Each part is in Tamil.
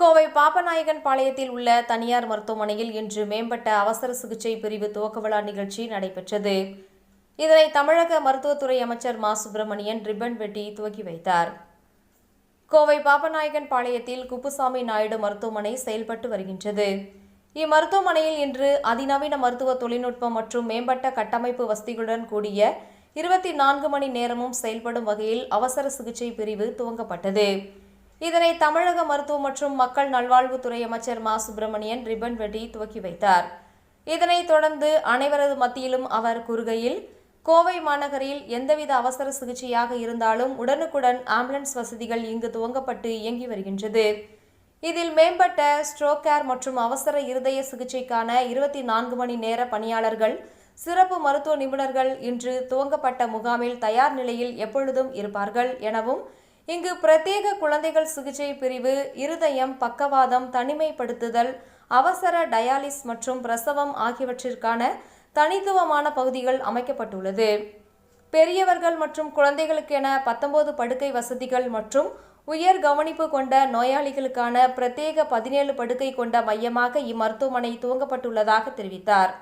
கோவை பாப்பநாயக்கன் பாளையத்தில் உள்ள தனியார் மருத்துவமனையில் இன்று மேம்பட்ட அவசர சிகிச்சை பிரிவு துவக்க விழா நிகழ்ச்சி நடைபெற்றது. இதனை தமிழக மருத்துவத்துறை அமைச்சர் மா. சுப்பிரமணியன் ரிப்பன் வெட்டி துவக்கி வைத்தார். கோவை பாப்பநாயக்கன் பாளையத்தில் குப்புசாமி நாயுடு மருத்துவமனை செயல்பட்டு வருகின்றது. இம்மருத்துவமனையில் இன்று அதிநவீன மருத்துவ தொழில்நுட்பம் மற்றும் மேம்பட்ட கட்டமைப்பு வசதிகளுடன் கூடிய 24 மணி நேரமும் செயல்படும் வகையில் அவசர சிகிச்சை பிரிவு துவங்கப்பட்டது. இதனை தமிழக மருத்துவ மற்றும் மக்கள் நல்வாழ்வுத்துறை அமைச்சர் மா. சுப்பிரமணியன் ரிப்பன் வெட்டி துவக்கி வைத்தார். இதனைத் தொடர்ந்து அனைவரது மத்தியிலும் அவர் கூறுகையில், கோவை மாநகரில் எந்தவித அவசர சிகிச்சையாக இருந்தாலும் உடனுக்குடன் ஆம்புலன்ஸ் வசதிகள் இங்கு துவங்கப்பட்டு இயங்கி வருகின்றது. இதில் மேம்பட்ட ஸ்ட்ரோக் கேர் மற்றும் அவசர இருதய சிகிச்சைக்கான 24 மணி நேர பணியாளர்கள், சிறப்பு மருத்துவ நிபுணர்கள் இன்று துவங்கப்பட்ட முகாமில் தயார் நிலையில் எப்பொழுதும் இருப்பார்கள் எனவும், இங்கு பிரத்யேக குழந்தைகள் சிகிச்சை பிரிவு, இருதயம், பக்கவாதம், தனிமைப்படுத்துதல், அவசர டயாலிஸ் மற்றும் பிரசவம் ஆகியவற்றிற்கான தனித்துவமான பகுதிகள் அமைக்கப்பட்டுள்ளது. பெரியவர்கள் மற்றும் குழந்தைகளுக்கென 19 படுக்கை வசதிகள் மற்றும் உயர் கவனிப்பு கொண்ட நோயாளிகளுக்கான பிரத்யேக 17 படுக்கை கொண்ட மையமாக இம்மருத்துவமனை துவங்கப்பட்டுள்ளதாக தெரிவித்தார்.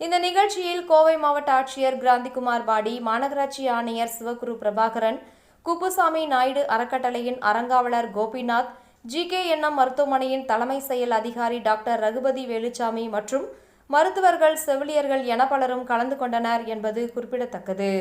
இந்த நிகழ்ச்சியில் கோவை மாவட்ட ஆட்சியர் கிராந்திகுமார் பாடி, மாநகராட்சி ஆணையர் சிவகுரு பிரபாகரன், குப்புசாமி நாயுடு அறக்கட்டளையின் அறங்காவலர் கோபிநாத், GKNM மருத்துவமனையின் தலைமை செயல் அதிகாரி டாக்டர் ரகுபதி வேலுச்சாமி மற்றும் மருத்துவர்கள், செவிலியர்கள் என பலரும் கலந்து கொண்டனர் என்பது குறிப்பிடத்தக்கது.